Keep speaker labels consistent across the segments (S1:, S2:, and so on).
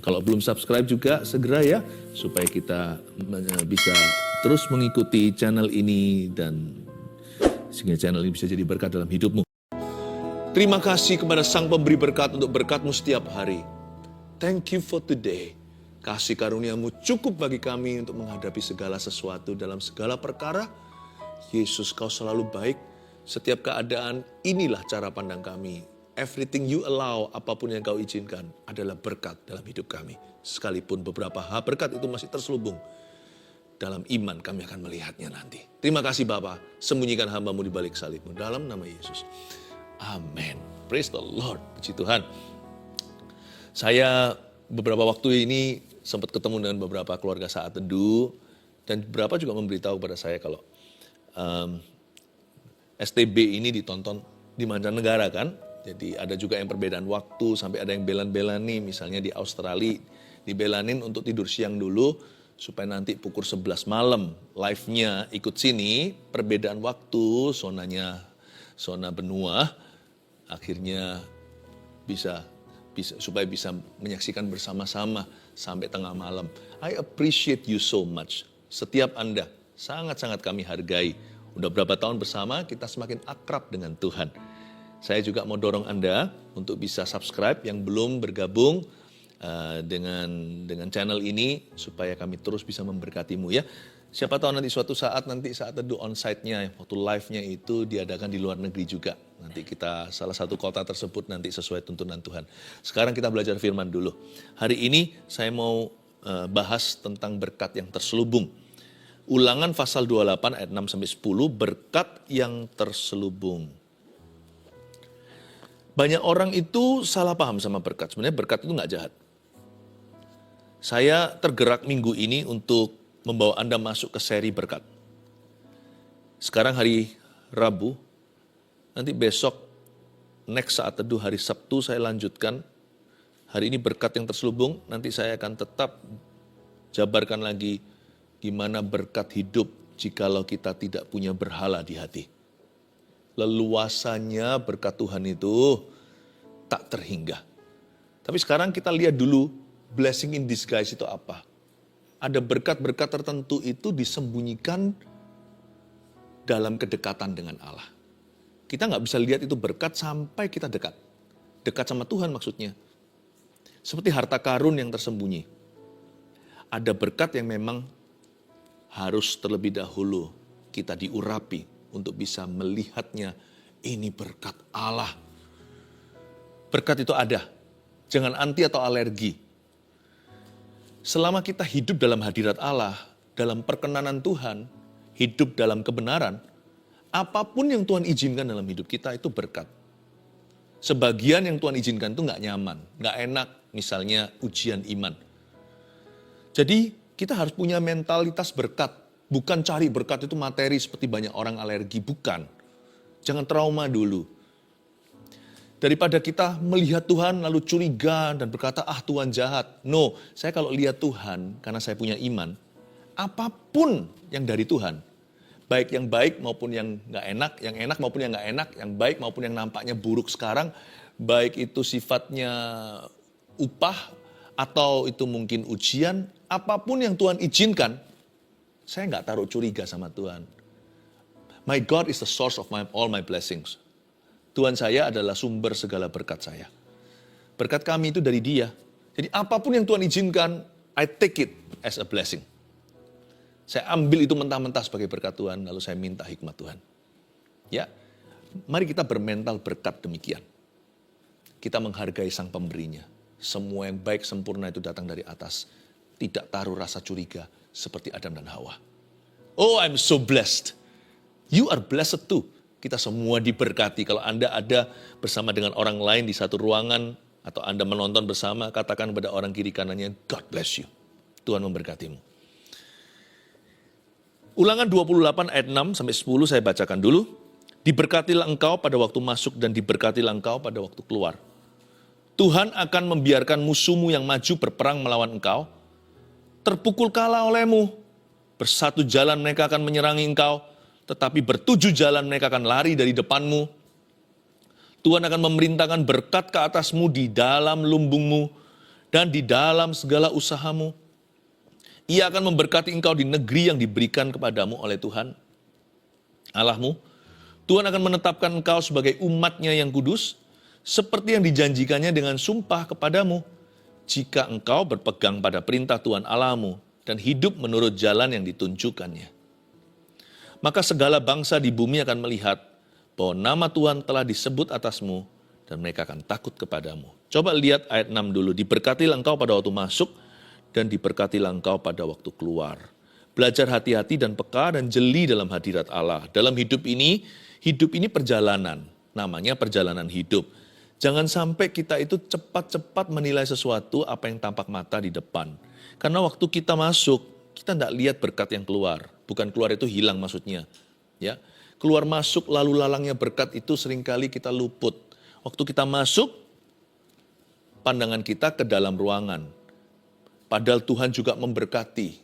S1: Kalau belum subscribe juga segera ya, supaya kita bisa terus mengikuti channel ini dan sehingga channel ini bisa jadi berkat dalam hidupmu. Terima kasih kepada Sang Pemberi berkat untuk berkat-Mu setiap hari. Thank you for today. Kasih karunia-Mu cukup bagi kami untuk menghadapi segala sesuatu dalam segala perkara. Yesus, Kau selalu baik. Setiap keadaan, inilah cara pandang kami. Everything you allow, apapun yang Kau izinkan, adalah berkat dalam hidup kami. Sekalipun beberapa hal berkat itu masih terselubung. Dalam iman kami akan melihatnya nanti. Terima kasih Bapa, sembunyikan hamba-Mu di balik salib-Mu. Dalam nama Yesus. Amin. Praise the Lord. Puji Tuhan. Saya beberapa waktu ini sempat ketemu dengan beberapa keluarga saat teduh. Dan beberapa juga memberitahu kepada saya kalau STB ini ditonton di mancanegara kan. Jadi ada juga yang perbedaan waktu, sampai ada yang belan-belan nih, misalnya di Australia, dibelanin untuk tidur siang dulu, supaya nanti pukul 11 malam live-nya ikut sini, perbedaan waktu, zona benua, akhirnya bisa supaya bisa menyaksikan bersama-sama sampai tengah malam. I appreciate you so much. Setiap Anda, sangat-sangat kami hargai. Udah berapa tahun bersama, kita semakin akrab dengan Tuhan. Saya juga mau dorong Anda untuk bisa subscribe yang belum bergabung dengan channel ini supaya kami terus bisa memberkatimu ya. Siapa tahu nanti suatu saat teduh on-site-nya, waktu live-nya itu diadakan di luar negeri juga. Nanti kita salah satu kota tersebut nanti sesuai tuntunan Tuhan. Sekarang kita belajar firman dulu. Hari ini saya mau bahas tentang berkat yang terselubung. Ulangan pasal 28 ayat 6-10, berkat yang terselubung. Banyak orang itu salah paham sama berkat. Sebenarnya berkat itu nggak jahat. Saya tergerak minggu ini untuk membawa Anda masuk ke seri berkat. Sekarang hari Rabu, nanti besok, next saat teduh hari Sabtu saya lanjutkan. Hari ini berkat yang terselubung, nanti saya akan tetap jabarkan lagi gimana berkat hidup jikalau kita tidak punya berhala di hati. Leluasannya berkat Tuhan itu tak terhingga. Tapi sekarang kita lihat dulu blessing in disguise itu apa. Ada berkat-berkat tertentu itu disembunyikan dalam kedekatan dengan Allah. Kita nggak bisa lihat itu berkat sampai kita dekat. Dekat sama Tuhan maksudnya. Seperti harta karun yang tersembunyi. Ada berkat yang memang harus terlebih dahulu kita diurapi untuk bisa melihatnya, ini berkat Allah. Berkat itu ada, jangan anti atau alergi. Selama kita hidup dalam hadirat Allah, dalam perkenanan Tuhan, hidup dalam kebenaran, apapun yang Tuhan izinkan dalam hidup kita itu berkat. Sebagian yang Tuhan izinkan itu nggak nyaman, nggak enak, misalnya ujian iman. Jadi kita harus punya mentalitas berkat. Bukan cari berkat itu materi seperti banyak orang alergi, bukan. Jangan trauma dulu. Daripada kita melihat Tuhan lalu curiga dan berkata, Tuhan jahat. No, saya kalau lihat Tuhan, karena saya punya iman, apapun yang dari Tuhan, baik yang baik maupun yang nggak enak, yang enak maupun yang nggak enak, yang baik maupun yang nampaknya buruk sekarang, baik itu sifatnya upah atau itu mungkin ujian, apapun yang Tuhan izinkan, saya nggak taruh curiga sama Tuhan. My God is the source of all my blessings. Tuhan saya adalah sumber segala berkat saya. Berkat kami itu dari Dia. Jadi apapun yang Tuhan izinkan, I take it as a blessing. Saya ambil itu mentah-mentah sebagai berkat Tuhan, lalu saya minta hikmat Tuhan. Ya, mari kita bermental berkat demikian. Kita menghargai Sang Pemberinya. Semua yang baik sempurna itu datang dari atas. Tidak taruh rasa curiga seperti Adam dan Hawa. Oh, I'm so blessed. You are blessed too. Kita semua diberkati. Kalau Anda ada bersama dengan orang lain di satu ruangan, atau Anda menonton bersama, katakan kepada orang kiri kanannya, God bless you. Tuhan memberkatimu. Ulangan 28 ayat 6-10 saya bacakan dulu. Diberkatilah engkau pada waktu masuk dan diberkatilah engkau pada waktu keluar. Tuhan akan membiarkan musuhmu yang maju berperang melawan engkau. Terpukul kalah olehmu. Bersatu jalan mereka akan menyerangi engkau, tetapi bertujuh jalan mereka akan lari dari depanmu. Tuhan akan memerintahkan berkat ke atasmu di dalam lumbungmu dan di dalam segala usahamu. Ia akan memberkati engkau di negeri yang diberikan kepadamu oleh Tuhan Allahmu. Tuhan akan menetapkan engkau sebagai umat-Nya yang kudus, seperti yang dijanjikannya dengan sumpah kepadamu, jika engkau berpegang pada perintah Tuhan Allahmu dan hidup menurut jalan yang ditunjukkannya. Maka segala bangsa di bumi akan melihat bahwa nama Tuhan telah disebut atasmu, dan mereka akan takut kepadamu. Coba lihat ayat 6 dulu. Diberkatilah engkau pada waktu masuk, dan diberkatilah engkau pada waktu keluar. Belajar hati-hati dan peka dan jeli dalam hadirat Allah. Dalam hidup ini perjalanan. Namanya perjalanan hidup. Jangan sampai kita itu cepat-cepat menilai sesuatu apa yang tampak mata di depan. Karena waktu kita masuk, kita tidak lihat berkat yang keluar. Bukan keluar itu hilang maksudnya. Ya, keluar masuk lalu lalangnya berkat itu seringkali kita luput. Waktu kita masuk, pandangan kita ke dalam ruangan. Padahal Tuhan juga memberkati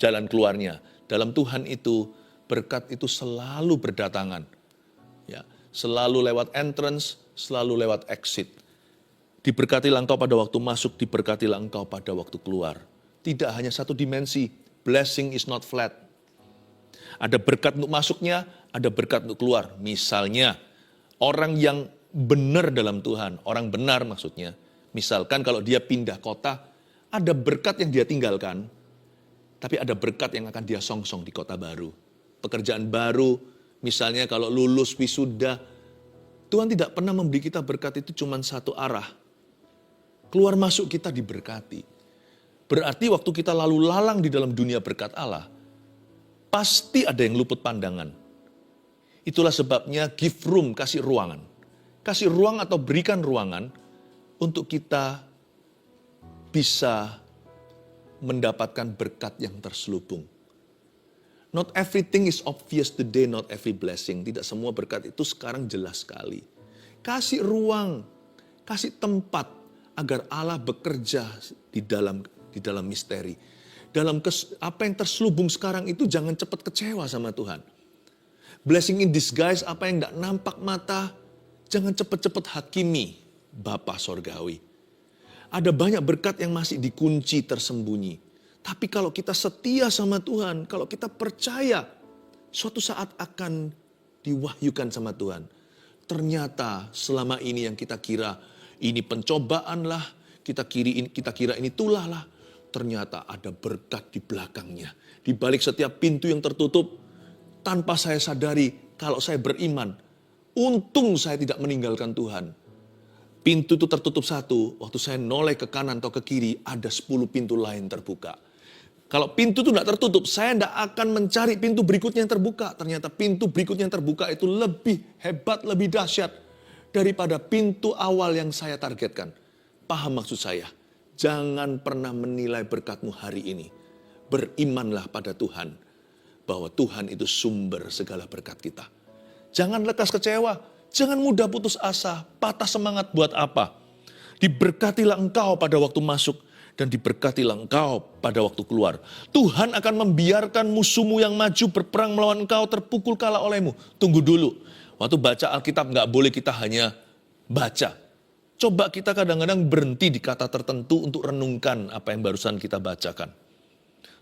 S1: jalan keluarnya. Dalam Tuhan itu, berkat itu selalu berdatangan. Ya, selalu lewat entrance, selalu lewat exit. Diberkatilah engkau pada waktu masuk, diberkatilah engkau pada waktu keluar. Tidak hanya satu dimensi, blessing is not flat. Ada berkat untuk masuknya, ada berkat untuk keluar. Misalnya, orang yang benar dalam Tuhan, orang benar maksudnya. Misalkan kalau dia pindah kota, ada berkat yang dia tinggalkan, tapi ada berkat yang akan dia songsong di kota baru. Pekerjaan baru, misalnya kalau lulus wisuda, Tuhan tidak pernah memberi kita berkat itu cuma satu arah. Keluar masuk kita diberkati. Berarti waktu kita lalu lalang di dalam dunia berkat Allah, pasti ada yang luput pandangan. Itulah sebabnya give room, kasih ruangan. Kasih ruang atau berikan ruangan untuk kita bisa mendapatkan berkat yang terselubung. Not everything is obvious today, not every blessing. Tidak semua berkat itu sekarang jelas sekali. Kasih ruang, kasih tempat agar Allah bekerja di dalam misteri. Dalam apa yang terselubung sekarang itu jangan cepat kecewa sama Tuhan. Blessing in disguise, apa yang tidak nampak mata, jangan cepat-cepat hakimi Bapa Sorgawi. Ada banyak berkat yang masih dikunci tersembunyi. Tapi kalau kita setia sama Tuhan, kalau kita percaya, suatu saat akan diwahyukan sama Tuhan. Ternyata selama ini yang kita kira ini pencobaan lah, kita kira ini tulah lah. Ternyata ada berkat di belakangnya. Di balik setiap pintu yang tertutup, tanpa saya sadari, kalau saya beriman, untung saya tidak meninggalkan Tuhan. Pintu itu tertutup satu, waktu saya noleh ke kanan atau ke kiri, ada 10 pintu lain terbuka. Kalau pintu itu tidak tertutup, saya tidak akan mencari pintu berikutnya yang terbuka. Ternyata pintu berikutnya yang terbuka itu lebih hebat, lebih dahsyat daripada pintu awal yang saya targetkan. Paham maksud saya? Jangan pernah menilai berkatmu hari ini. Berimanlah pada Tuhan, bahwa Tuhan itu sumber segala berkat kita. Jangan lekas kecewa, jangan mudah putus asa, patah semangat buat apa. Diberkatilah engkau pada waktu masuk, dan diberkatilah engkau pada waktu keluar. Tuhan akan membiarkan musuhmu yang maju berperang melawan engkau terpukul kalah olehmu. Tunggu dulu, waktu baca Alkitab nggak boleh kita hanya baca. Coba kita kadang-kadang berhenti di kata tertentu untuk renungkan apa yang barusan kita bacakan.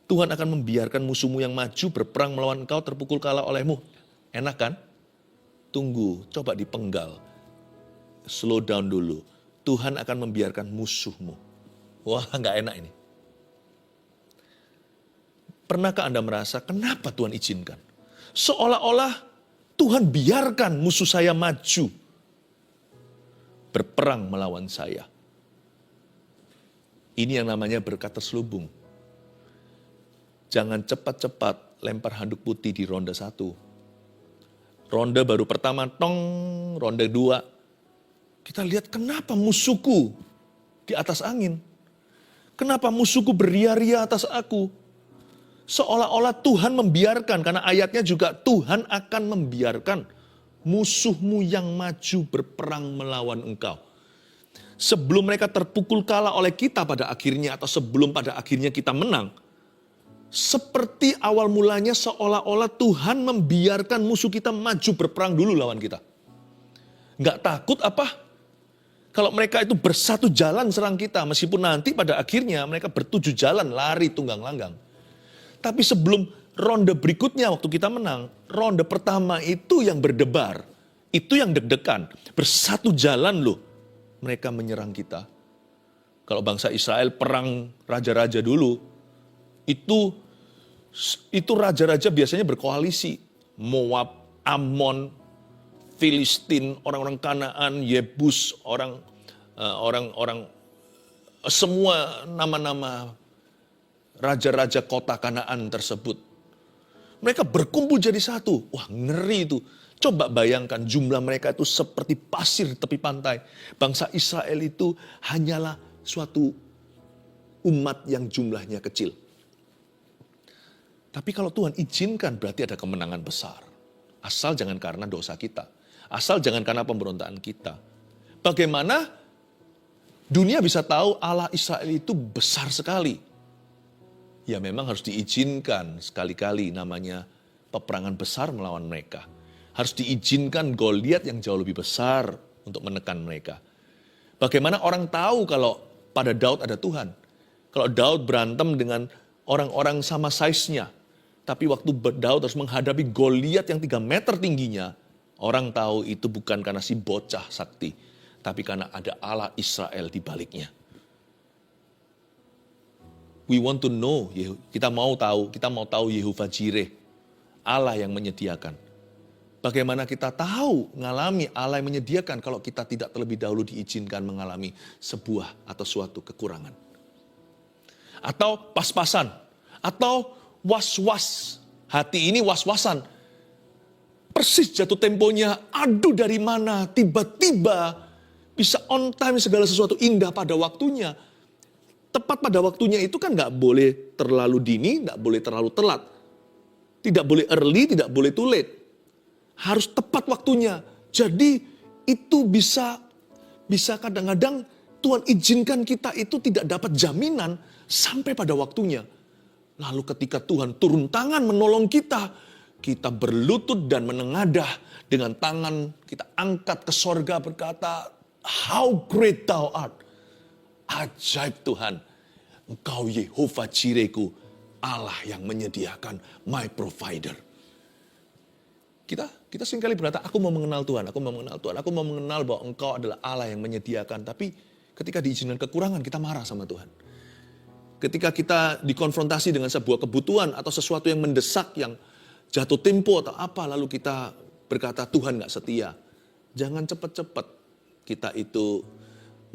S1: Tuhan akan membiarkan musuhmu yang maju berperang melawan engkau terpukul kalah olehmu. Enak kan? Tunggu, coba dipenggal. Slow down dulu. Tuhan akan membiarkan musuhmu. Wah, nggak enak ini. Pernahkah Anda merasa kenapa Tuhan izinkan? Seolah-olah Tuhan biarkan musuh saya maju. Berperang melawan saya. Ini yang namanya berkat terselubung. Jangan cepat-cepat lempar handuk putih di ronde 1. Ronde baru pertama, tong, ronde 2. Kita lihat kenapa musuhku di atas angin. Kenapa musuhku beria-ria atas aku? Seolah-olah Tuhan membiarkan, karena ayatnya juga Tuhan akan membiarkan musuhmu yang maju berperang melawan engkau. Sebelum mereka terpukul kalah oleh kita pada akhirnya, atau sebelum pada akhirnya kita menang, seperti awal mulanya seolah-olah Tuhan membiarkan musuh kita maju berperang dulu lawan kita. Nggak takut apa? Kalau mereka itu bersatu jalan serang kita, meskipun nanti pada akhirnya mereka bertujuh jalan lari tunggang langgang. Tapi sebelum ronde berikutnya waktu kita menang, ronde pertama itu yang berdebar, itu yang deg-degan. Bersatu jalan loh mereka menyerang kita. Kalau bangsa Israel perang raja-raja dulu, itu raja-raja biasanya berkoalisi. Moab, Ammon, Filistin, orang-orang Kanaan, Yebus, orang-orang semua nama-nama raja-raja kota Kanaan tersebut. Mereka berkumpul jadi satu. Wah, ngeri itu. Coba bayangkan jumlah mereka itu seperti pasir di tepi pantai. Bangsa Israel itu hanyalah suatu umat yang jumlahnya kecil. Tapi kalau Tuhan izinkan berarti ada kemenangan besar. Asal jangan karena dosa kita. Asal jangan karena pemberontakan kita. Bagaimana dunia bisa tahu Allah Israel itu besar sekali? Ya memang harus diizinkan sekali-kali namanya peperangan besar melawan mereka. Harus diizinkan Goliat yang jauh lebih besar untuk menekan mereka. Bagaimana orang tahu kalau pada Daud ada Tuhan? Kalau Daud berantem dengan orang-orang sama size-nya. Tapi waktu Daud harus menghadapi Goliat yang 3 meter tingginya, orang tahu itu bukan karena si bocah sakti, tapi karena ada Allah Israel di baliknya. We want to know, kita mau tahu Yehovah Jireh, Allah yang menyediakan. Bagaimana kita tahu ngalami Allah yang menyediakan kalau kita tidak terlebih dahulu diizinkan mengalami sebuah atau suatu kekurangan. Atau pas-pasan, atau was-was, hati ini was-wasan. Persis jatuh temponya, aduh dari mana, tiba-tiba bisa on time segala sesuatu indah pada waktunya. Tepat pada waktunya itu kan gak boleh terlalu dini, gak boleh terlalu telat. Tidak boleh early, tidak boleh too late. Harus tepat waktunya. Jadi itu bisa kadang-kadang Tuhan izinkan kita itu tidak dapat jaminan sampai pada waktunya. Lalu ketika Tuhan turun tangan menolong kita, kita berlutut dan menengadah dengan tangan kita angkat ke sorga berkata, how great thou art. Ajaib Tuhan, Engkau Yehovah Jirehku, Allah yang menyediakan my provider. Kita seringkali berkata, aku mau mengenal Tuhan, aku mau mengenal bahwa Engkau adalah Allah yang menyediakan. Tapi ketika diizinkan kekurangan, kita marah sama Tuhan. Ketika kita dikonfrontasi dengan sebuah kebutuhan atau sesuatu yang mendesak, yang jatuh tempo atau apa, lalu kita berkata Tuhan gak setia. Jangan cepat-cepat kita itu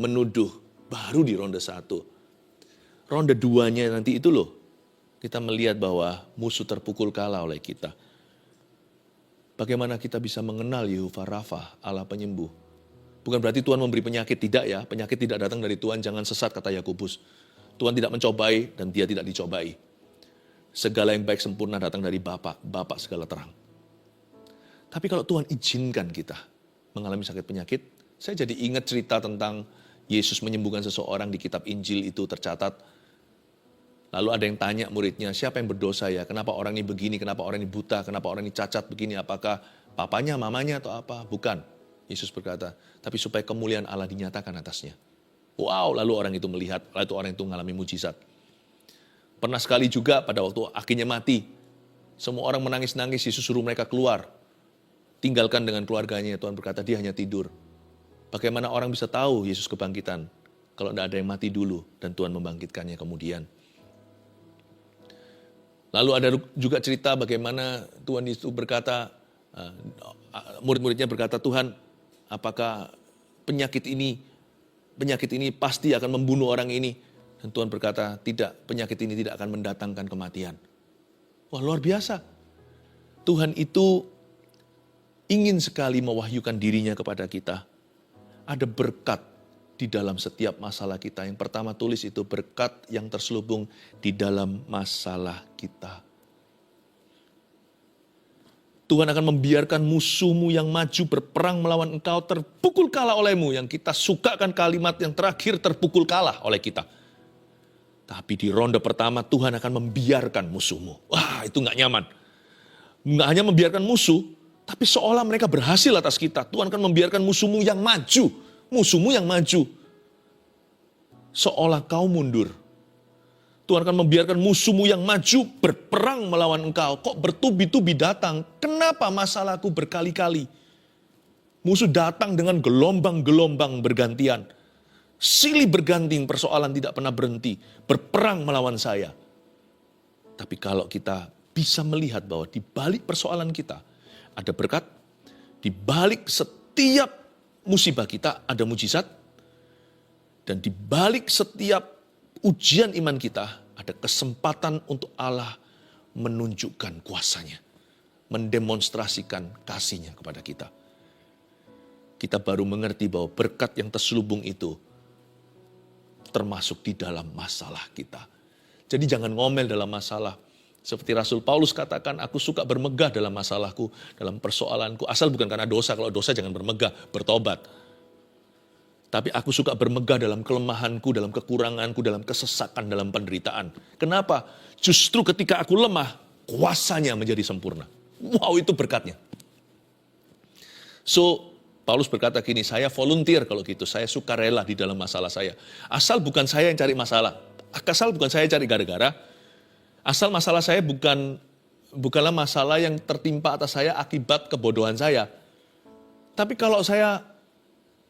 S1: menuduh baru di ronde 1. Ronde 2-nya nanti itu loh, kita melihat bahwa musuh terpukul kalah oleh kita. Bagaimana kita bisa mengenal Yehovah Rafa, Allah penyembuh. Bukan berarti Tuhan memberi penyakit, tidak ya. Penyakit tidak datang dari Tuhan, jangan sesat kata Yakobus. Tuhan tidak mencobai dan dia tidak dicobai. Segala yang baik sempurna datang dari Bapa, Bapa segala terang. Tapi kalau Tuhan izinkan kita mengalami sakit penyakit, saya jadi ingat cerita tentang Yesus menyembuhkan seseorang di kitab Injil itu tercatat. Lalu ada yang tanya muridnya, siapa yang berdosa ya? Kenapa orang ini begini? Kenapa orang ini buta? Kenapa orang ini cacat begini? Apakah papanya, mamanya atau apa? Bukan. Yesus berkata, tapi supaya kemuliaan Allah dinyatakan atasnya. Wow, lalu orang itu melihat, lalu orang itu mengalami mujizat. Pernah sekali juga pada waktu akhirnya mati, semua orang menangis-nangis, Yesus suruh mereka keluar. Tinggalkan dengan keluarganya, Tuhan berkata dia hanya tidur. Bagaimana orang bisa tahu Yesus kebangkitan kalau tidak ada yang mati dulu dan Tuhan membangkitkannya kemudian. Lalu ada juga cerita bagaimana Tuhan Yesus berkata, murid-muridnya berkata, Tuhan apakah penyakit ini pasti akan membunuh orang ini? Dan Tuhan berkata, tidak, penyakit ini tidak akan mendatangkan kematian. Wah, luar biasa. Tuhan itu ingin sekali mewahyukan dirinya kepada kita. Ada berkat di dalam setiap masalah kita. Yang pertama tulis itu berkat yang terselubung di dalam masalah kita. Tuhan akan membiarkan musuhmu yang maju berperang melawan engkau terpukul kalah olehmu. Yang kita sukakan kalimat yang terakhir, terpukul kalah oleh kita. Tapi di ronde pertama Tuhan akan membiarkan musuhmu. Wah, itu gak nyaman. Gak hanya membiarkan musuh, tapi seolah mereka berhasil atas kita. Tuhan akan membiarkan musuhmu yang maju. musuhmu yang maju. Seolah kau mundur. Tuhan akan membiarkan musuhmu yang maju berperang melawan engkau. Kok bertubi-tubi datang? Kenapa masalahku berkali-kali? Musuh datang dengan gelombang-gelombang bergantian. Silih berganti, persoalan tidak pernah berhenti. Berperang melawan saya. Tapi kalau kita bisa melihat bahwa di balik persoalan kita ada berkat, di balik setiap musibah kita ada mujizat, dan di balik setiap ujian iman kita ada kesempatan untuk Allah menunjukkan kuasanya, mendemonstrasikan kasih-Nya kepada kita. Kita baru mengerti bahwa berkat yang terselubung itu termasuk di dalam masalah kita. Jadi jangan ngomel dalam masalah. Seperti Rasul Paulus katakan, aku suka bermegah dalam masalahku, dalam persoalanku. Asal bukan karena dosa, kalau dosa jangan bermegah, bertobat. Tapi aku suka bermegah dalam kelemahanku, dalam kekuranganku, dalam kesesakan, dalam penderitaan. Kenapa? Justru ketika aku lemah, kuasanya menjadi sempurna. Wow, itu berkatnya. So, Paulus berkata gini, saya volunteer kalau gitu, saya suka rela di dalam masalah saya. Asal bukan saya yang cari masalah, asal bukan saya cari gara-gara, asal masalah saya bukanlah masalah yang tertimpa atas saya akibat kebodohan saya. Tapi kalau saya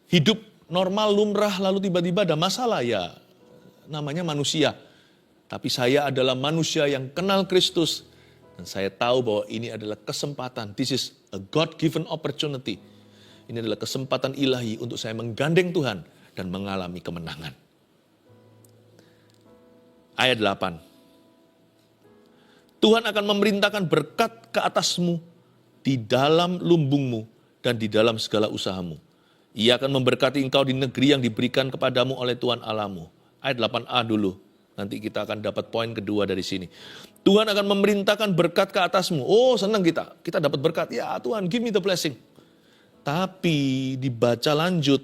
S1: hidup normal, lumrah, lalu tiba-tiba ada masalah, ya namanya manusia. Tapi saya adalah manusia yang kenal Kristus. Dan saya tahu bahwa ini adalah kesempatan. This is a God-given opportunity. Ini adalah kesempatan ilahi untuk saya menggandeng Tuhan dan mengalami kemenangan. Ayat 8. Tuhan akan memerintahkan berkat ke atasmu di dalam lumbungmu dan di dalam segala usahamu. Ia akan memberkati engkau di negeri yang diberikan kepadamu oleh Tuhan Allahmu. Ayat 8a dulu. Nanti kita akan dapat poin kedua dari sini. Tuhan akan memerintahkan berkat ke atasmu. Oh, senang kita. Kita dapat berkat. Ya Tuhan, give me the blessing. Tapi dibaca lanjut.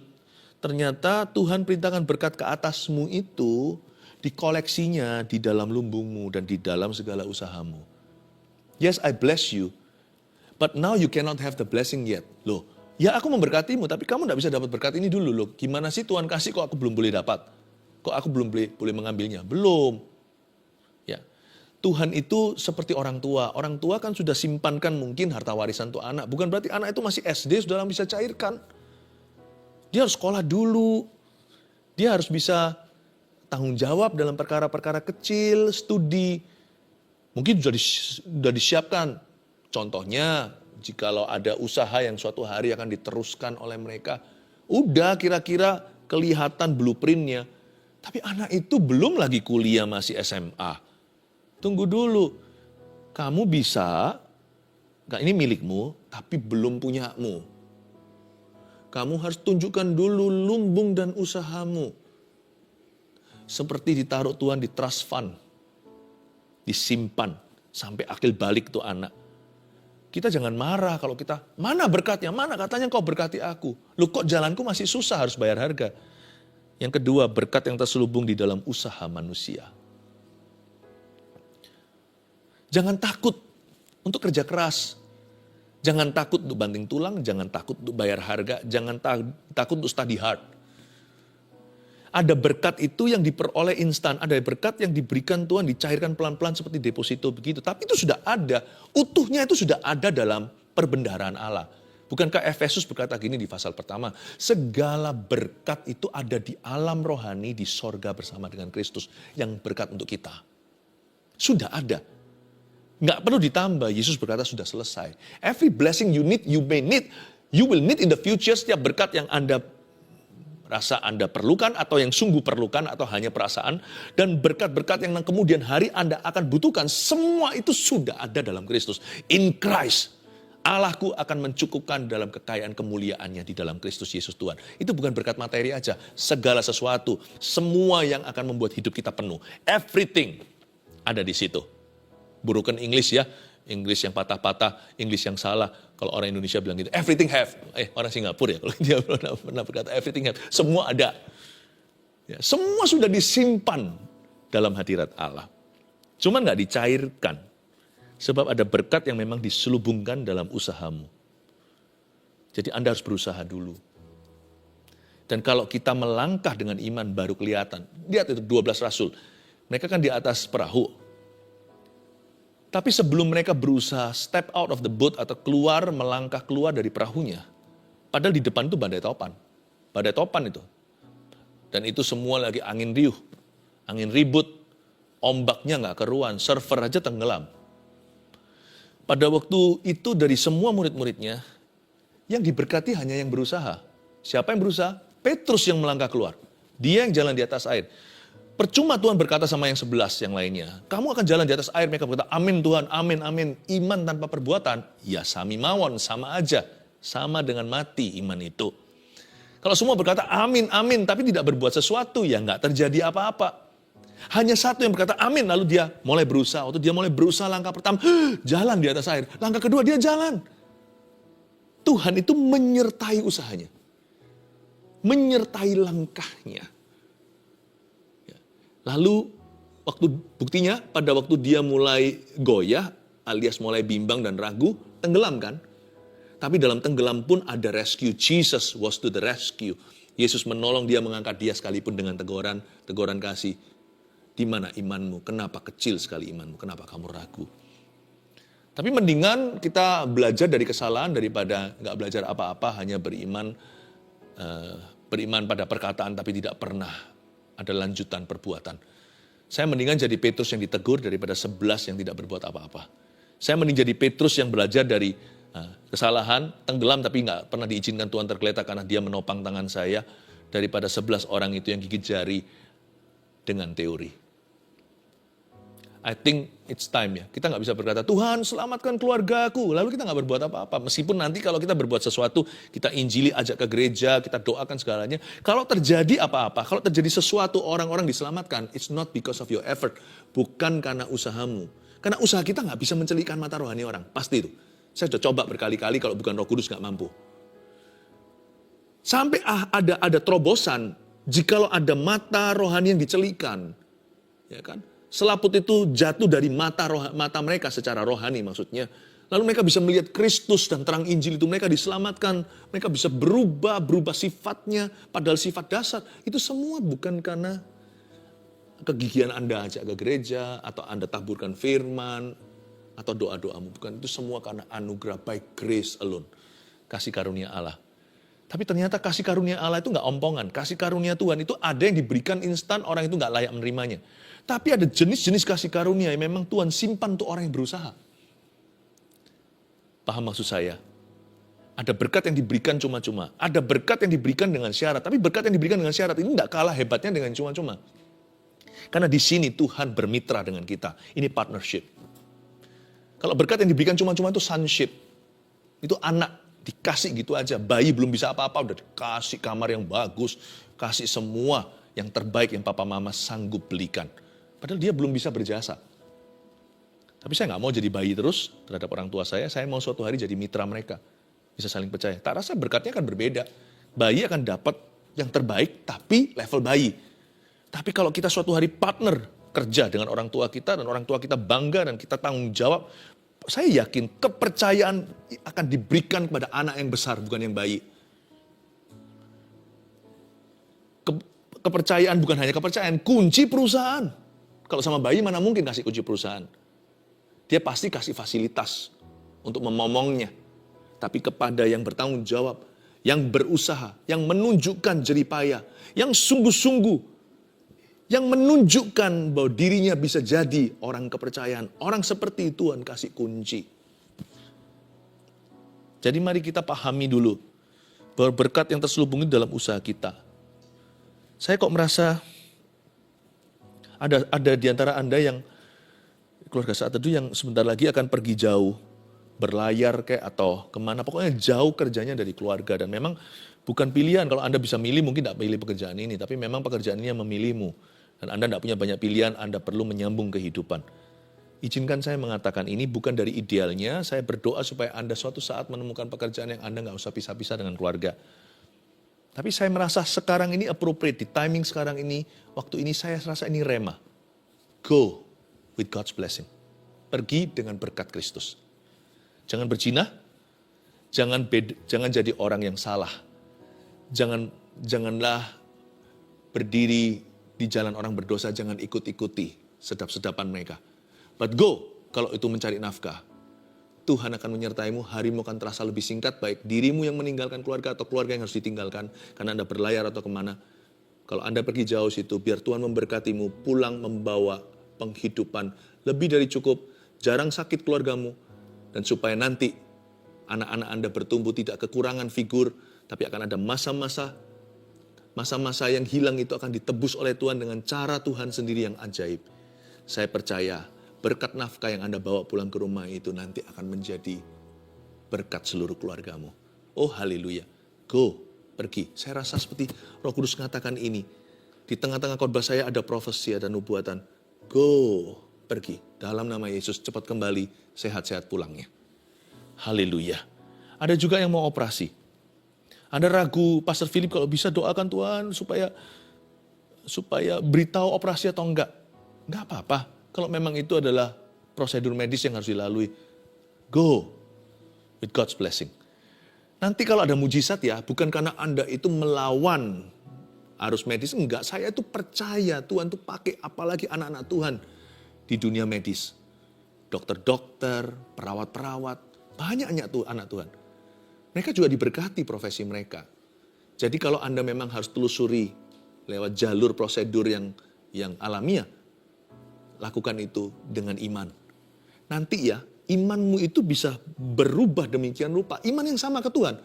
S1: Ternyata Tuhan perintahkan berkat ke atasmu itu dikoleksinya di dalam lumbungmu dan di dalam segala usahamu. Yes, I bless you. But now you cannot have the blessing yet. Loh, ya aku memberkatimu, tapi kamu tidak bisa dapat berkat ini dulu loh. Gimana sih Tuhan kasih kok aku belum boleh dapat? Kok aku belum boleh mengambilnya? Belum. Ya, Tuhan itu seperti orang tua. Orang tua kan sudah simpankan mungkin harta warisan untuk anak. Bukan berarti anak itu masih SD sudah bisa cairkan. Dia harus sekolah dulu. Dia harus bisa tanggung jawab dalam perkara-perkara kecil, studi. Mungkin sudah disiapkan. Contohnya, jikalau ada usaha yang suatu hari akan diteruskan oleh mereka, udah kira-kira kelihatan blueprintnya. Tapi anak itu belum lagi kuliah, masih SMA. Tunggu dulu. Kamu bisa, ini milikmu, tapi belum punyamu. Kamu harus tunjukkan dulu lumbung dan usahamu. Seperti ditaruh Tuhan di trust fund. Disimpan sampai akil balik tuh anak. Kita jangan marah kalau kita, mana berkatnya, mana katanya kau berkati aku. Loh kok jalanku masih susah harus bayar harga. Yang kedua, berkat yang terselubung di dalam usaha manusia. Jangan takut untuk kerja keras. Jangan takut untuk banting tulang, jangan takut untuk bayar harga, jangan takut untuk study hard. Ada berkat itu yang diperoleh instan, ada berkat yang diberikan Tuhan, dicairkan pelan-pelan seperti deposito begitu. Tapi itu sudah ada, utuhnya itu sudah ada dalam perbendaharaan Allah. Bukankah Efesus berkata gini di pasal pertama, segala berkat itu ada di alam rohani di sorga bersama dengan Kristus yang berkat untuk kita. Sudah ada. Nggak perlu ditambah, Yesus berkata sudah selesai. Every blessing you need, you will need in the future. Setiap berkat yang Anda rasa Anda perlukan atau yang sungguh perlukan atau hanya perasaan. Dan berkat-berkat yang kemudian hari Anda akan butuhkan, semua itu sudah ada dalam Kristus. In Christ, Allahku akan mencukupkan dalam kekayaan kemuliaannya di dalam Kristus Yesus Tuhan. Itu bukan berkat materi aja, segala sesuatu, semua yang akan membuat hidup kita penuh. Everything ada di situ. Burukan English ya, English yang patah-patah, English yang salah. Kalau orang Indonesia bilang gitu, everything have. Orang Singapura ya, kalau dia pernah berkata everything have. Semua ada. Ya, semua sudah disimpan dalam hadirat Allah. Cuma nggak dicairkan. Sebab ada berkat yang memang diselubungkan dalam usahamu. Jadi Anda harus berusaha dulu. Dan kalau kita melangkah dengan iman baru kelihatan. Lihat itu 12 rasul. Mereka kan di atas perahu. Tapi sebelum mereka berusaha step out of the boat atau melangkah keluar dari perahunya. Padahal di depan itu badai topan. Badai topan itu. Dan itu semua lagi angin riuh. Angin ribut. Ombaknya nggak keruan. Server aja tenggelam. Pada waktu itu dari semua murid-muridnya. Yang diberkati hanya yang berusaha. Siapa yang berusaha? Petrus yang melangkah keluar. Dia yang jalan di atas air. Percuma Tuhan berkata sama yang 11 yang lainnya. Kamu akan jalan di atas air. Mereka berkata, amin Tuhan, amin, amin. Iman tanpa perbuatan, ya sami mawon, sama aja. Sama dengan mati iman itu. Kalau semua berkata amin, amin, tapi tidak berbuat sesuatu, ya nggak terjadi apa-apa. Hanya satu yang berkata amin, lalu dia mulai berusaha. Waktu dia mulai berusaha langkah pertama, jalan di atas air. Langkah kedua dia jalan. Tuhan itu menyertai usahanya. Menyertai langkahnya. Lalu waktu buktinya pada waktu dia mulai goyah alias mulai bimbang dan ragu, tenggelam kan? Tapi dalam tenggelam pun ada rescue. Jesus was to the rescue. Yesus menolong dia, mengangkat dia sekalipun dengan teguran kasih. Di mana imanmu? Kenapa kecil sekali imanmu? Kenapa kamu ragu? Tapi mendingan kita belajar dari kesalahan daripada nggak belajar apa-apa, hanya beriman pada perkataan tapi tidak pernah ada lanjutan perbuatan. Saya mendingan jadi Petrus yang ditegur daripada 11 yang tidak berbuat apa-apa. Saya mending jadi Petrus yang belajar dari kesalahan, tenggelam tapi nggak pernah diizinkan Tuhan tergeletak karena dia menopang tangan saya, daripada 11 orang itu yang gigit jari dengan teori. I think it's time ya. Kita nggak bisa berkata, Tuhan selamatkan keluargaku. Lalu kita nggak berbuat apa-apa. Meskipun nanti kalau kita berbuat sesuatu, kita injili, ajak ke gereja, kita doakan segalanya. Kalau terjadi apa-apa, kalau terjadi sesuatu orang-orang diselamatkan, it's not because of your effort. Bukan karena usahamu. Karena usaha kita nggak bisa mencelikkan mata rohani orang. Pasti itu. Saya sudah coba berkali-kali, kalau bukan Roh Kudus nggak mampu. Sampai ada terobosan, jikalau ada mata rohani yang dicelikan. Ya kan? Selaput itu jatuh dari mata mereka secara rohani maksudnya. Lalu mereka bisa melihat Kristus dan terang Injil itu. Mereka diselamatkan. Mereka bisa berubah sifatnya. Padahal sifat dasar. Itu semua bukan karena kegigihan Anda ajak ke gereja. Atau Anda taburkan firman. Atau doa-doamu. Bukan, itu semua karena anugerah by grace alone. Kasih karunia Allah. Tapi ternyata kasih karunia Allah itu nggak ompongan. Kasih karunia Tuhan itu ada yang diberikan instan, orang itu nggak layak menerimanya. Tapi ada jenis-jenis kasih karunia yang memang Tuhan simpan untuk orang yang berusaha. Paham maksud saya? Ada berkat yang diberikan cuma-cuma. Ada berkat yang diberikan dengan syarat. Tapi berkat yang diberikan dengan syarat ini nggak kalah hebatnya dengan cuma-cuma. Karena di sini Tuhan bermitra dengan kita. Ini partnership. Kalau berkat yang diberikan cuma-cuma itu sonship. Itu anak. Dikasih gitu aja. Bayi belum bisa apa-apa. Udah dikasih kamar yang bagus. Kasih semua yang terbaik yang papa mama sanggup belikan. Padahal dia belum bisa berjasa. Tapi saya nggak mau jadi bayi terus terhadap orang tua saya. Saya mau suatu hari jadi mitra mereka. Bisa saling percaya. Tak rasa berkatnya akan berbeda. Bayi akan dapat yang terbaik, tapi level bayi. Tapi kalau kita suatu hari partner kerja dengan orang tua kita, dan orang tua kita bangga dan kita tanggung jawab, saya yakin kepercayaan akan diberikan kepada anak yang besar, bukan yang bayi. Kepercayaan bukan hanya kepercayaan, kunci perusahaan. Kalau sama bayi mana mungkin kasih kunci perusahaan. Dia pasti kasih fasilitas untuk memomongnya. Tapi kepada yang bertanggung jawab, yang berusaha, yang menunjukkan jeripaya, yang sungguh-sungguh, yang menunjukkan bahwa dirinya bisa jadi orang kepercayaan. Orang seperti Tuhan kasih kunci. Jadi mari kita pahami dulu bahwa berkat yang terselubung dalam usaha kita. Saya kok merasa ada di antara Anda yang keluarga saat itu yang sebentar lagi akan pergi jauh, berlayar kayak atau kemana, pokoknya jauh kerjanya dari keluarga. Dan memang bukan pilihan, kalau Anda bisa milih mungkin tidak pilih pekerjaan ini, tapi memang pekerjaan ini yang memilihmu. Dan Anda tidak punya banyak pilihan, Anda perlu menyambung kehidupan. Izinkan saya mengatakan ini bukan dari idealnya, saya berdoa supaya Anda suatu saat menemukan pekerjaan yang Anda nggak usah pisah-pisah dengan keluarga. Tapi saya merasa sekarang ini appropriate, di timing sekarang ini, waktu ini saya rasa ini rema. Go with God's blessing. Pergi dengan berkat Kristus. Jangan berzina, jangan jadi orang yang salah. Jangan Janganlah berdiri di jalan orang berdosa, jangan ikut-ikuti sedap-sedapan mereka. But go, kalau itu mencari nafkah. Tuhan akan menyertaimu, harimu akan terasa lebih singkat, baik dirimu yang meninggalkan keluarga atau keluarga yang harus ditinggalkan, karena Anda berlayar atau kemana. Kalau Anda pergi jauh situ, biar Tuhan memberkatimu, pulang membawa penghidupan lebih dari cukup, jarang sakit keluargamu, dan supaya nanti anak-anak Anda bertumbuh tidak kekurangan figur, tapi akan ada masa-masa yang hilang itu akan ditebus oleh Tuhan dengan cara Tuhan sendiri yang ajaib. Saya percaya berkat nafkah yang Anda bawa pulang ke rumah itu nanti akan menjadi berkat seluruh keluargamu. Oh haleluya. Go, pergi. Saya rasa seperti Roh Kudus mengatakan ini. Di tengah-tengah khotbah saya ada profesi, ada nubuatan. Go, pergi. Dalam nama Yesus cepat kembali, sehat-sehat pulangnya. Haleluya. Ada juga yang mau operasi. Anda ragu, Pastor Philip kalau bisa doakan Tuhan supaya beritahu operasi atau enggak. Enggak apa-apa. Kalau memang itu adalah prosedur medis yang harus dilalui. Go with God's blessing. Nanti kalau ada mujizat ya, bukan karena Anda itu melawan arus medis. Enggak, saya itu percaya Tuhan itu pakai apalagi anak-anak Tuhan di dunia medis. Dokter-dokter, perawat-perawat, banyak tuh anak Tuhan. Mereka juga diberkati profesi mereka. Jadi kalau Anda memang harus telusuri lewat jalur prosedur yang alamiah, lakukan itu dengan iman. Nanti ya, imanmu itu bisa berubah demikian rupa. Iman yang sama ke Tuhan.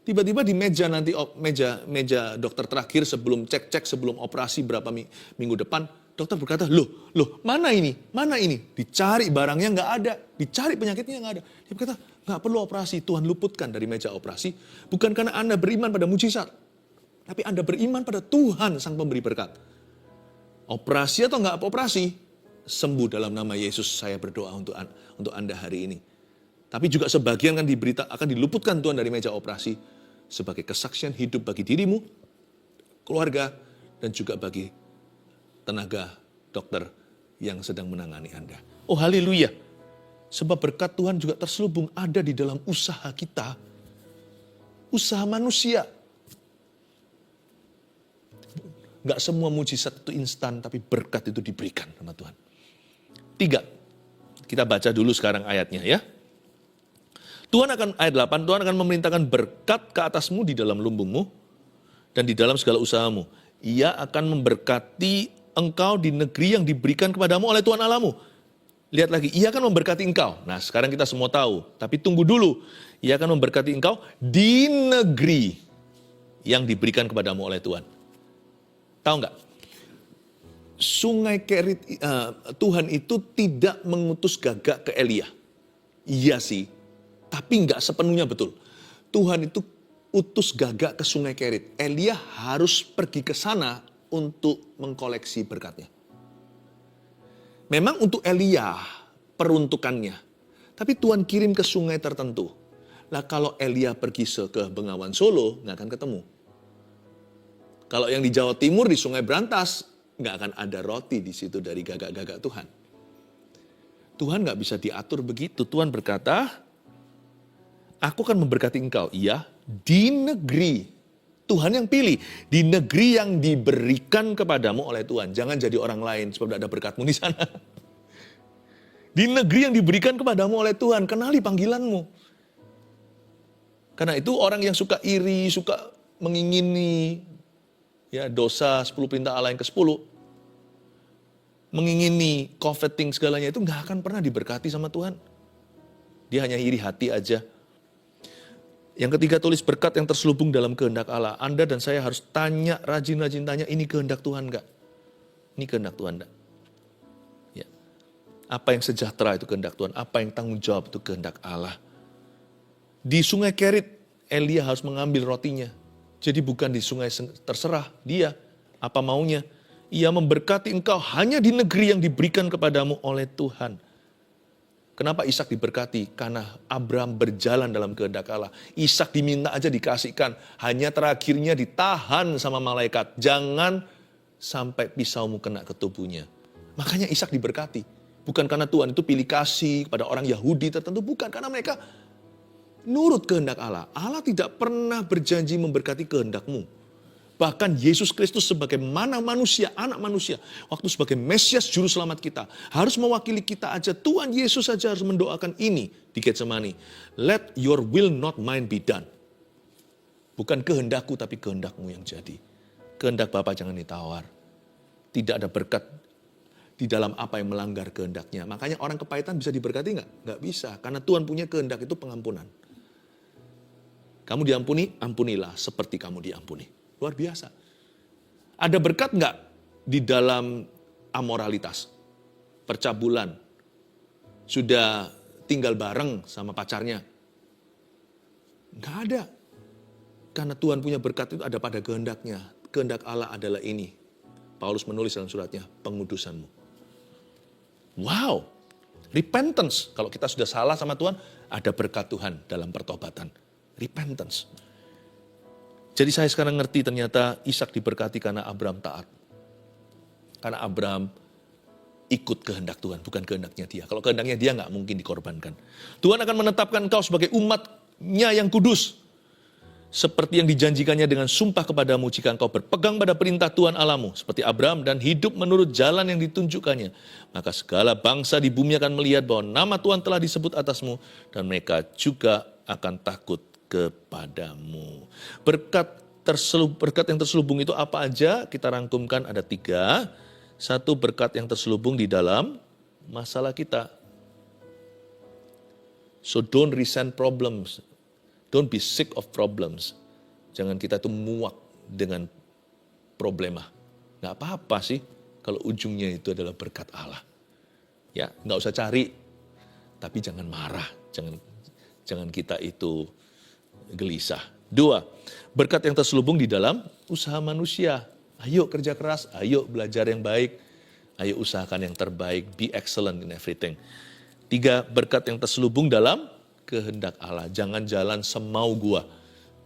S1: Tiba-tiba di meja nanti, meja dokter terakhir sebelum cek-cek, sebelum operasi berapa minggu depan, dokter berkata, loh, mana ini? Mana ini? Dicari barangnya nggak ada, dicari penyakitnya nggak ada. Dia berkata, nggak perlu operasi, Tuhan luputkan dari meja operasi. Bukan karena Anda beriman pada mujizat, tapi Anda beriman pada Tuhan sang pemberi berkat. Operasi atau nggak operasi, sembuh dalam nama Yesus saya berdoa untuk Anda hari ini. Tapi juga sebagian kan akan diluputkan Tuhan dari meja operasi sebagai kesaksian hidup bagi dirimu, keluarga, dan juga bagi tenaga dokter yang sedang menangani Anda. Oh haleluya. Sebab berkat Tuhan juga terselubung ada di dalam usaha kita. Usaha manusia. Gak semua mujizat itu instan, tapi berkat itu diberikan sama Tuhan. 3. Kita baca dulu sekarang ayatnya ya. Ayat 8, Tuhan akan memerintahkan berkat ke atasmu di dalam lumbungmu dan di dalam segala usahamu. Ia akan memberkati engkau di negeri yang diberikan kepadamu oleh Tuhan Allahmu. Lihat lagi, ia akan memberkati engkau. Nah sekarang kita semua tahu, tapi tunggu dulu. Ia akan memberkati engkau di negeri yang diberikan kepadamu oleh Tuhan. Tahu nggak? Sungai Kerit, Tuhan itu tidak mengutus Gagak ke Elia. Iya sih, tapi nggak sepenuhnya betul. Tuhan itu utus Gagak ke Sungai Kerit. Elia harus pergi ke sana untuk mengkoleksi berkatnya. Memang untuk Elia peruntukannya. Tapi Tuhan kirim ke sungai tertentu. Nah kalau Elia pergi ke Bengawan Solo, nggak akan ketemu. Kalau yang di Jawa Timur di Sungai Brantas, nggak akan ada roti di situ dari Gagak-Gagak Tuhan. Tuhan nggak bisa diatur begitu. Tuhan berkata, aku akan memberkati engkau. Iya, di negeri. Tuhan yang pilih. Di negeri yang diberikan kepadamu oleh Tuhan. Jangan jadi orang lain sebab tidak ada berkatmu di sana. Di negeri yang diberikan kepadamu oleh Tuhan. Kenali panggilanmu. Karena itu orang yang suka iri, suka mengingini ya dosa 10 perintah Allah yang ke-10. Mengingini, coveting segalanya itu nggak akan pernah diberkati sama Tuhan. Dia hanya iri hati aja. Yang ketiga, tulis berkat yang terselubung dalam kehendak Allah. Anda dan saya harus tanya, rajin-rajin tanya, ini kehendak Tuhan enggak? Ini kehendak Tuhan enggak? Ya. Apa yang sejahtera itu kehendak Tuhan? Apa yang tanggung jawab itu kehendak Allah? Di Sungai Kerit, Elia harus mengambil rotinya. Jadi bukan di sungai terserah dia, apa maunya. Ia memberkati engkau hanya di negeri yang diberikan kepadamu oleh Tuhan. Kenapa Ishak diberkati? Karena Abraham berjalan dalam kehendak Allah. Ishak diminta aja dikasihkan. Hanya terakhirnya ditahan sama malaikat. Jangan sampai pisaumu kena ke tubuhnya. Makanya Ishak diberkati. Bukan karena Tuhan itu pilih kasih kepada orang Yahudi tertentu. Bukan, karena mereka nurut kehendak Allah. Allah tidak pernah berjanji memberkati kehendakmu. Bahkan Yesus Kristus sebagai mana manusia, anak manusia, waktu sebagai Mesias Juru Selamat kita, harus mewakili kita aja. Tuhan Yesus saja harus mendoakan ini di Getsemani. Let your will not mine be done. Bukan kehendakku tapi kehendakmu yang jadi. Kehendak Bapa jangan ditawar. Tidak ada berkat di dalam apa yang melanggar kehendaknya. Makanya orang kepahitan bisa diberkati nggak? Nggak bisa. Karena Tuhan punya kehendak itu pengampunan. Kamu diampuni, ampunilah seperti kamu diampuni. Luar biasa. Ada berkat nggak di dalam amoralitas? Percabulan. Sudah tinggal bareng sama pacarnya. Nggak ada. Karena Tuhan punya berkat itu ada pada kehendaknya. Kehendak Allah adalah ini. Paulus menulis dalam suratnya, pengudusanmu. Wow. Repentance. Kalau kita sudah salah sama Tuhan, ada berkat Tuhan dalam pertobatan. Repentance. Jadi saya sekarang ngerti ternyata Ishak diberkati karena Abraham taat. Karena Abraham ikut kehendak Tuhan, bukan kehendaknya dia. Kalau kehendaknya dia nggak mungkin dikorbankan. Tuhan akan menetapkan engkau sebagai umatnya yang kudus. Seperti yang dijanjikannya dengan sumpah kepadamu jika engkau berpegang pada perintah Tuhan Allahmu. Seperti Abraham dan hidup menurut jalan yang ditunjukkannya. Maka segala bangsa di bumi akan melihat bahwa nama Tuhan telah disebut atasmu. Dan mereka juga akan takut kepadamu. Berkat yang terselubung itu apa aja? Kita rangkumkan ada 3. 1, berkat yang terselubung di dalam masalah kita. So don't resent problems. Don't be sick of problems. Jangan kita tuh muak dengan problema. Nggak apa-apa sih kalau ujungnya itu adalah berkat Allah. Ya, nggak usah cari, tapi jangan marah. Jangan kita itu gelisah. 2, berkat yang terselubung di dalam usaha manusia. Ayo kerja keras, ayo belajar yang baik, ayo usahakan yang terbaik, be excellent in everything. 3, berkat yang terselubung dalam kehendak Allah. Jangan jalan semau gua.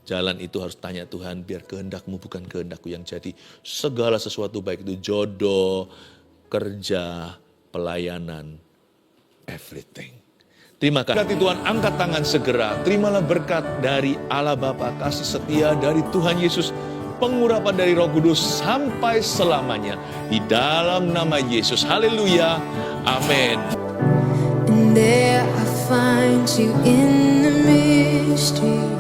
S1: Jalan itu harus tanya Tuhan, biar kehendakmu bukan kehendakku yang jadi. Segala sesuatu baik itu jodoh, kerja, pelayanan, everything. Terima kasih. Berkati Tuhan, angkat tangan segera. Terimalah berkat dari Allah Bapa, kasih setia dari Tuhan Yesus, pengurapan dari Roh Kudus sampai selamanya. Di dalam nama Yesus. Haleluya. Amin.
S2: And there I find you in the mystery.